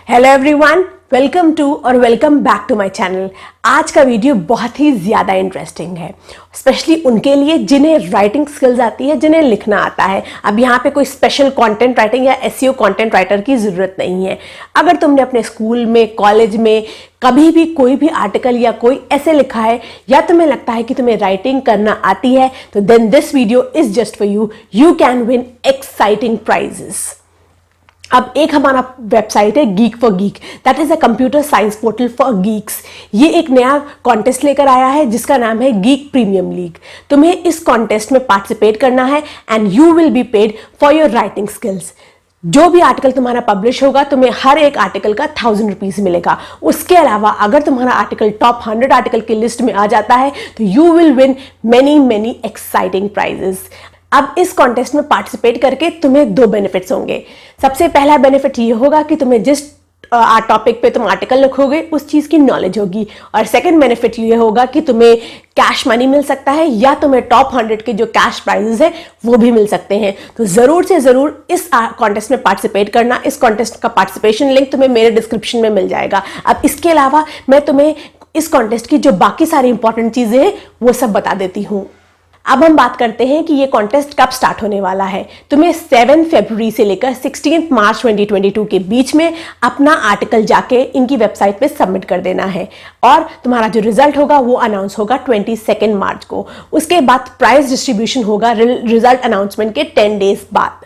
Hello everyone, welcome to और welcome back to my channel. आज का वीडियो बहुत ही ज़्यादा इंटरेस्टिंग है, स्पेशली उनके लिए जिन्हें राइटिंग स्किल्स आती है, जिन्हें लिखना आता है। अब यहाँ पे कोई स्पेशल कंटेंट राइटिंग या एसईओ कंटेंट राइटर की ज़रूरत नहीं है। अगर तुमने अपने स्कूल में, कॉलेज में कभी भी कोई भी आर्टिकल या कोई ऐसे लिखा है या तुम्हें लगता है कि तुम्हें राइटिंग करना आती है, तो then this video is just for you. You can win exciting prizes. अब एक हमारा वेबसाइट है geek for geek, that is a computer science portal for geeks. ये एक नया कॉन्टेस्ट लेकर आया है जिसका नाम है गीक प्रीमियम लीग। तुम्हें इस कॉन्टेस्ट में पार्टिसिपेट करना है and you will be paid for your writing skills. जो भी आर्टिकल तुम्हारा पब्लिश होगा, तुम्हें हर एक आर्टिकल का 1000 रुपीज मिलेगा। उसके अलावा अगर तुम्हारा आर्टिकल टॉप 100 आर्टिकल की लिस्ट में आ जाता है तो you will win many exciting prizes. अब इस कॉन्टेस्ट में पार्टिसिपेट करके तुम्हें दो बेनिफिट्स होंगे। सबसे पहला बेनिफिट ये होगा कि तुम्हें जिस टॉपिक पे तुम आर्टिकल लिखोगे उस चीज की नॉलेज होगी, और सेकंड बेनिफिट ये होगा कि तुम्हें कैश मनी मिल सकता है या तुम्हें टॉप 100 के जो कैश प्राइजेस है वो भी मिल सकते हैं। तो जरूर से जरूर इस कॉन्टेस्ट में पार्टिसिपेट करना। इस कॉन्टेस्ट का पार्टिसिपेशन लिंक तुम्हें मेरे डिस्क्रिप्शन में मिल जाएगा। अब इसके अलावा मैं तुम्हें इस कॉन्टेस्ट की जो बाकी सारी इंपॉर्टेंट चीजें हैं वो सब बता देती हूँ। अब हम बात करते हैं कि ये कॉन्टेस्ट कब स्टार्ट होने वाला है। तुम्हें 7 फरवरी से लेकर 16 मार्च 2022 के बीच में अपना आर्टिकल जाके इनकी वेबसाइट पे सबमिट कर देना है, और तुम्हारा जो रिजल्ट होगा वो अनाउंस होगा 22 मार्च को। उसके बाद प्राइज डिस्ट्रीब्यूशन होगा रिजल्ट अनाउंसमेंट के 10 डेज बाद।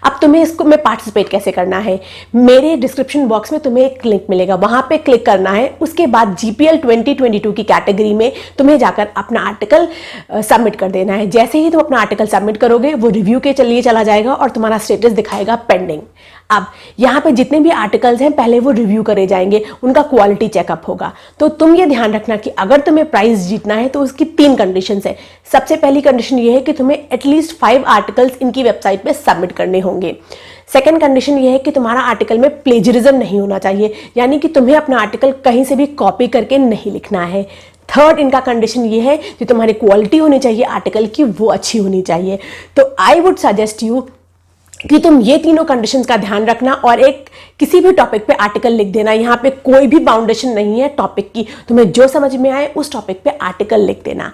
अब तुम्हें इसको में पार्टिसिपेट कैसे करना है, मेरे डिस्क्रिप्शन बॉक्स में तुम्हें एक लिंक मिलेगा, वहां पे क्लिक करना है। उसके बाद जीपीएल 2022 की कैटेगरी में तुम्हें जाकर अपना आर्टिकल सबमिट कर देना है। जैसे ही तुम अपना आर्टिकल सबमिट करोगे वो रिव्यू के लिए चला जाएगा और तुम्हारा स्टेटस दिखाएगा पेंडिंग। अब यहाँ पे जितने भी आर्टिकल्स हैं पहले वो रिव्यू करे जाएंगे, उनका क्वालिटी चेकअप होगा। तो तुम ये ध्यान रखना कि अगर तुम्हें प्राइज जीतना है तो उसकी 3 कंडीशंस है। सबसे पहली कंडीशन ये है कि तुम्हें एटलीस्ट 5 आर्टिकल्स इनकी वेबसाइट पे सबमिट करने होंगे। सेकंड कंडीशन ये है कि तुम्हारा आर्टिकल में प्लेजरिज्म नहीं होना चाहिए, यानी कि तुम्हें अपना आर्टिकल कहीं से भी कॉपी करके नहीं लिखना है। थर्ड इनका कंडीशन ये है कि तुम्हारी क्वालिटी होनी चाहिए आर्टिकल की, वो अच्छी होनी चाहिए। तो आई वुड सजेस्ट यू कि तुम ये तीनों कंडीशंस का ध्यान रखना और एक किसी भी टॉपिक पे आर्टिकल लिख देना। यहाँ पे कोई भी बाउंडेशन नहीं है टॉपिक की, तुम्हें जो समझ में आए उस टॉपिक पे आर्टिकल लिख देना।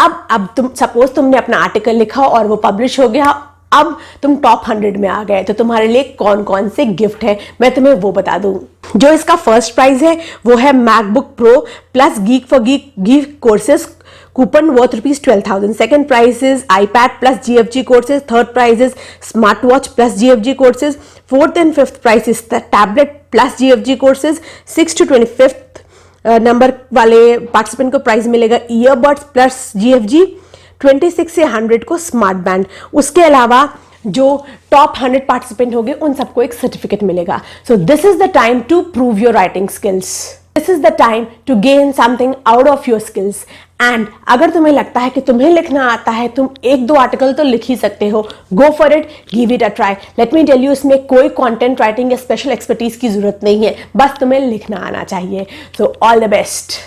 अब तुम सपोज तुमने अपना आर्टिकल लिखा और वो पब्लिश हो गया, अब तुम टॉप 100 में आ गए, तो तुम्हारे लिए कौन कौन से गिफ्ट है मैं तुम्हें वो बता दूं। जो इसका फर्स्ट प्राइज है वो है MacBook Pro plus geek for geek courses coupon worth ₹12,000। Second prize is iPad plus GFG courses. Third prize is smart watch plus GFG courses. Fourth and fifth prize is tablet plus GFG courses. 6 to 25 number वाले participant को prize मिलेगा earbuds plus GFG। 26 से 100 को smart band. उसके अलावा जो top 100 participant होंगे उन सबको एक सर्टिफिकेट मिलेगा। So this is the time to prove your writing skills. This is the time to gain something out of your skills. And अगर तुम्हें लगता है कि तुम्हें लिखना आता है, तुम 1-2 आर्टिकल तो लिख ही सकते हो, go for it, give it a try. Let me tell you, इसमें कोई कंटेंट राइटिंग या स्पेशल एक्सपर्टीज की जरूरत नहीं है, बस तुम्हें लिखना आना चाहिए। So all the best.